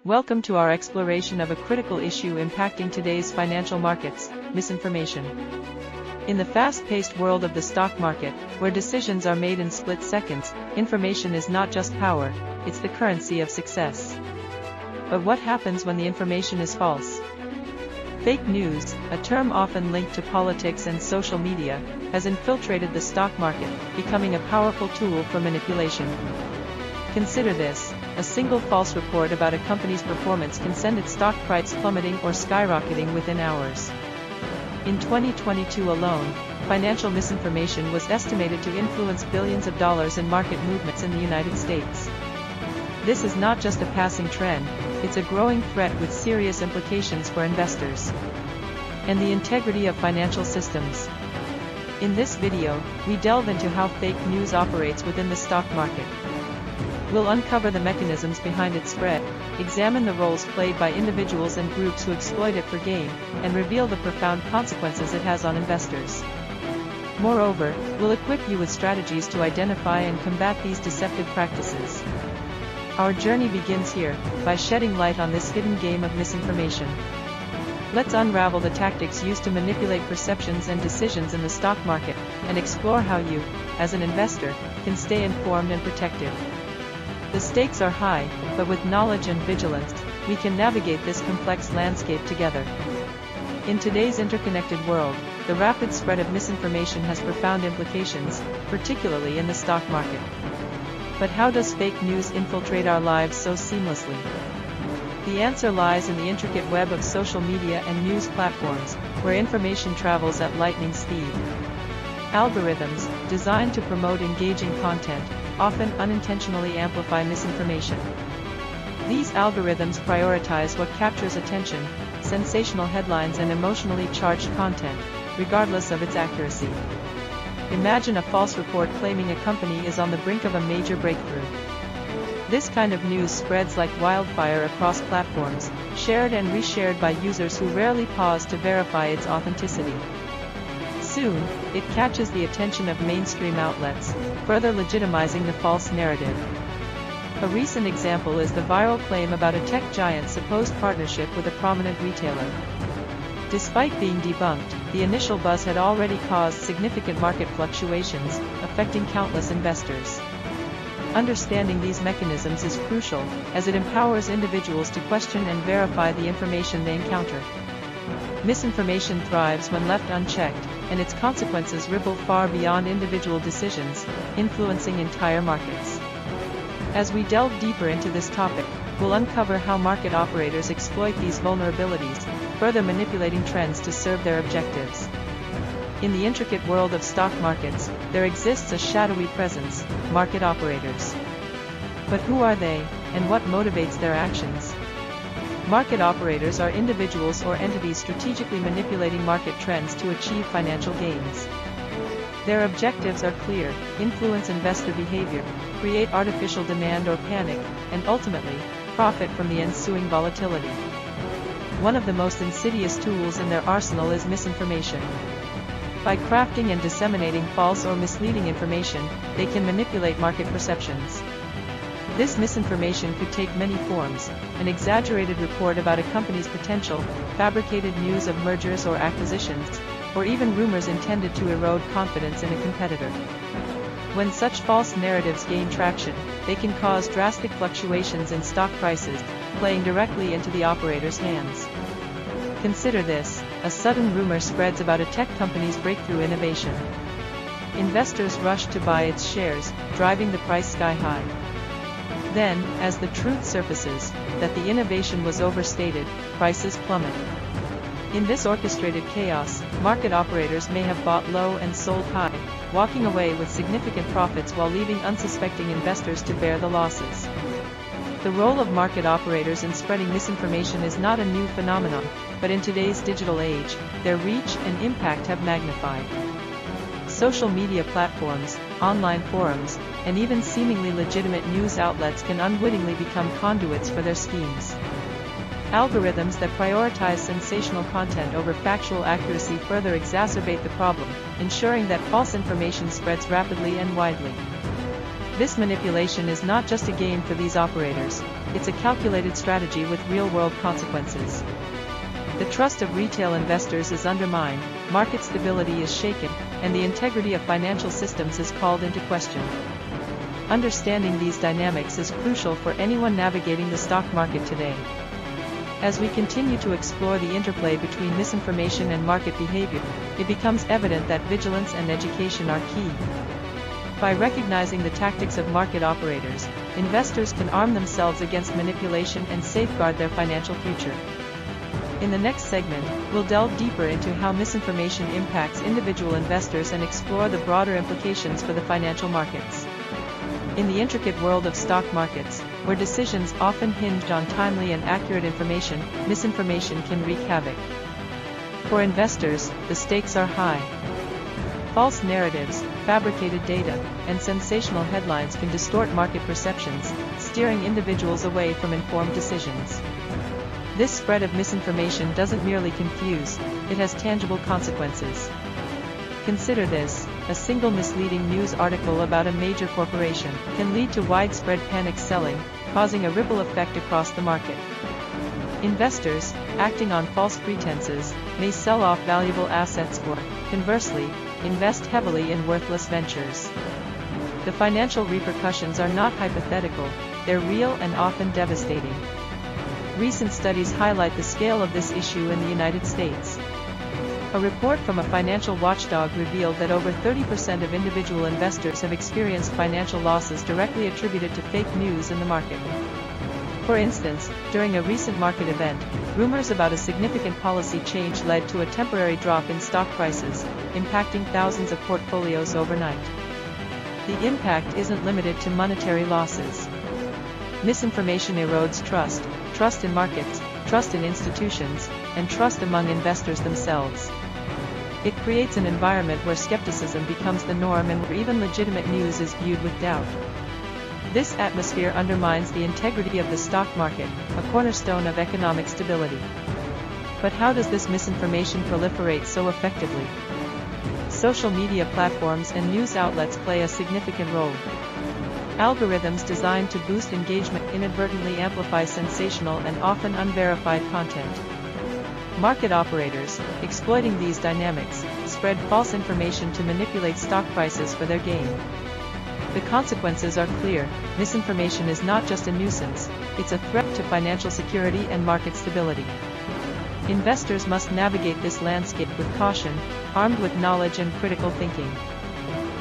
Welcome to our exploration of a critical issue impacting today's financial markets, misinformation. In the fast-paced world of the stock market, where decisions are made in split seconds, information is not just power, it's the currency of success. But what happens when the information is false? Fake news, a term often linked to politics and social media, has infiltrated the stock market, becoming a powerful tool for manipulation. Consider this: a single false report about a company's performance can send its stock price plummeting or skyrocketing within hours. In 2022 alone, financial misinformation was estimated to influence billions of dollars in market movements in the United States. This is not just a passing trend, it's a growing threat with serious implications for investors and the integrity of financial systems. In this video, we delve into how fake news operates within the stock market. We'll uncover the mechanisms behind its spread, examine the roles played by individuals and groups who exploit it for gain, and reveal the profound consequences it has on investors. Moreover, we'll equip you with strategies to identify and combat these deceptive practices. Our journey begins here, by shedding light on this hidden game of misinformation. Let's unravel the tactics used to manipulate perceptions and decisions in the stock market, and explore how you, as an investor, can stay informed and protected. The stakes are high, but with knowledge and vigilance, we can navigate this complex landscape together. In today's interconnected world, the rapid spread of misinformation has profound implications, particularly in the stock market. But how does fake news infiltrate our lives so seamlessly? The answer lies in the intricate web of social media and news platforms, where information travels at lightning speed. Algorithms, designed to promote engaging content, often unintentionally amplify misinformation. These algorithms prioritize what captures attention: sensational headlines and emotionally charged content, regardless of its accuracy. Imagine a false report claiming a company is on the brink of a major breakthrough. This kind of news spreads like wildfire across platforms, shared and reshared by users who rarely pause to verify its authenticity. Soon, it catches the attention of mainstream outlets, further legitimizing the false narrative. A recent example is the viral claim about a tech giant's supposed partnership with a prominent retailer. Despite being debunked, the initial buzz had already caused significant market fluctuations, affecting countless investors. Understanding these mechanisms is crucial, as it empowers individuals to question and verify the information they encounter. Misinformation thrives when left unchecked, and its consequences ripple far beyond individual decisions, influencing entire markets. As we delve deeper into this topic, we'll uncover how market operators exploit these vulnerabilities, further manipulating trends to serve their objectives. In the intricate world of stock markets, there exists a shadowy presence: market operators. But who are they, and what motivates their actions? Market operators are individuals or entities strategically manipulating market trends to achieve financial gains. Their objectives are clear: influence investor behavior, create artificial demand or panic, and ultimately, profit from the ensuing volatility. One of the most insidious tools in their arsenal is misinformation. By crafting and disseminating false or misleading information, they can manipulate market perceptions. This misinformation could take many forms: an exaggerated report about a company's potential, fabricated news of mergers or acquisitions, or even rumors intended to erode confidence in a competitor. When such false narratives gain traction, they can cause drastic fluctuations in stock prices, playing directly into the operator's hands. Consider this: a sudden rumor spreads about a tech company's breakthrough innovation. Investors rush to buy its shares, driving the price sky high. Then, as the truth surfaces, that the innovation was overstated, prices plummet. In this orchestrated chaos, market operators may have bought low and sold high, walking away with significant profits while leaving unsuspecting investors to bear the losses. The role of market operators in spreading misinformation is not a new phenomenon, but in today's digital age, their reach and impact have magnified. Social media platforms, online forums, and even seemingly legitimate news outlets can unwittingly become conduits for their schemes. Algorithms that prioritize sensational content over factual accuracy further exacerbate the problem, ensuring that false information spreads rapidly and widely. This manipulation is not just a game for these operators, it's a calculated strategy with real-world consequences. The trust of retail investors is undermined, market stability is shaken, and the integrity of financial systems is called into question. Understanding these dynamics is crucial for anyone navigating the stock market today. As we continue to explore the interplay between misinformation and market behavior, it becomes evident that vigilance and education are key. By recognizing the tactics of market operators, investors can arm themselves against manipulation and safeguard their financial future. In the next segment, we'll delve deeper into how misinformation impacts individual investors and explore the broader implications for the financial markets. In the intricate world of stock markets, where decisions often hinge on timely and accurate information, misinformation can wreak havoc. For investors, the stakes are high. False narratives, fabricated data, and sensational headlines can distort market perceptions, steering individuals away from informed decisions. This spread of misinformation doesn't merely confuse, it has tangible consequences. Consider this: a single misleading news article about a major corporation can lead to widespread panic selling, causing a ripple effect across the market. Investors, acting on false pretenses, may sell off valuable assets or, conversely, invest heavily in worthless ventures. The financial repercussions are not hypothetical, they're real and often devastating. Recent studies highlight the scale of this issue in the United States. A report from a financial watchdog revealed that over 30% of individual investors have experienced financial losses directly attributed to fake news in the market. For instance, during a recent market event, rumors about a significant policy change led to a temporary drop in stock prices, impacting thousands of portfolios overnight. The impact isn't limited to monetary losses. Misinformation erodes trust in markets, trust in institutions, and trust among investors themselves. It creates an environment where skepticism becomes the norm and where even legitimate news is viewed with doubt. This atmosphere undermines the integrity of the stock market, a cornerstone of economic stability. But how does this misinformation proliferate so effectively? Social media platforms and news outlets play a significant role. Algorithms designed to boost engagement inadvertently amplify sensational and often unverified content. Market operators, exploiting these dynamics, spread false information to manipulate stock prices for their gain. The consequences are clear: misinformation is not just a nuisance, it's a threat to financial security and market stability. Investors must navigate this landscape with caution, armed with knowledge and critical thinking.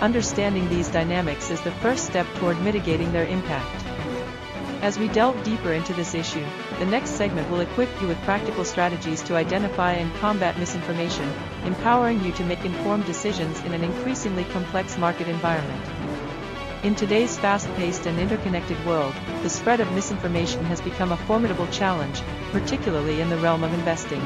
Understanding these dynamics is the first step toward mitigating their impact. As we delve deeper into this issue, the next segment will equip you with practical strategies to identify and combat misinformation, empowering you to make informed decisions in an increasingly complex market environment. In today's fast-paced and interconnected world, the spread of misinformation has become a formidable challenge, particularly in the realm of investing.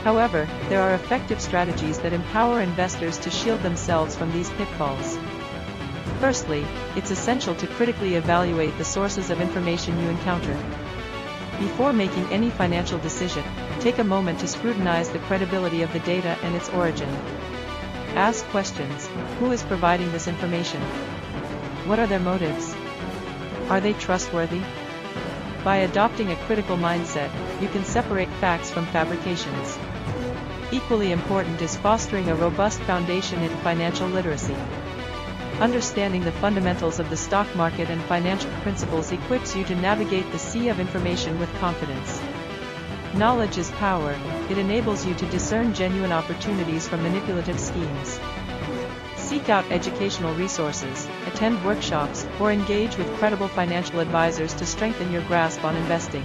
However, there are effective strategies that empower investors to shield themselves from these pitfalls. Firstly, it's essential to critically evaluate the sources of information you encounter. Before making any financial decision, take a moment to scrutinize the credibility of the data and its origin. Ask questions: who is providing this information? What are their motives? Are they trustworthy? By adopting a critical mindset, you can separate facts from fabrications. Equally important is fostering a robust foundation in financial literacy. Understanding the fundamentals of the stock market and financial principles equips you to navigate the sea of information with confidence. Knowledge is power; it enables you to discern genuine opportunities from manipulative schemes. Seek out educational resources, attend workshops, or engage with credible financial advisors to strengthen your grasp on investing.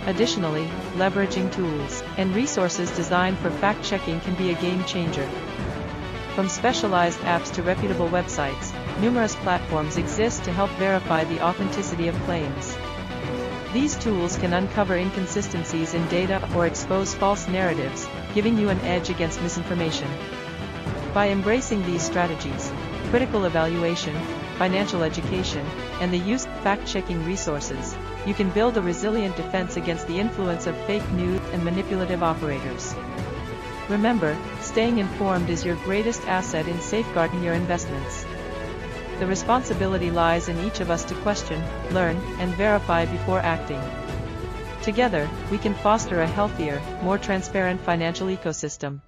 Additionally, leveraging tools and resources designed for fact-checking can be a game-changer. From specialized apps to reputable websites, numerous platforms exist to help verify the authenticity of claims. These tools can uncover inconsistencies in data or expose false narratives, giving you an edge against misinformation. By embracing these strategies, critical evaluation, financial education, and the use of fact-checking resources, you can build a resilient defense against the influence of fake news and manipulative operators. Remember, staying informed is your greatest asset in safeguarding your investments. The responsibility lies in each of us to question, learn, and verify before acting. Together, we can foster a healthier, more transparent financial ecosystem.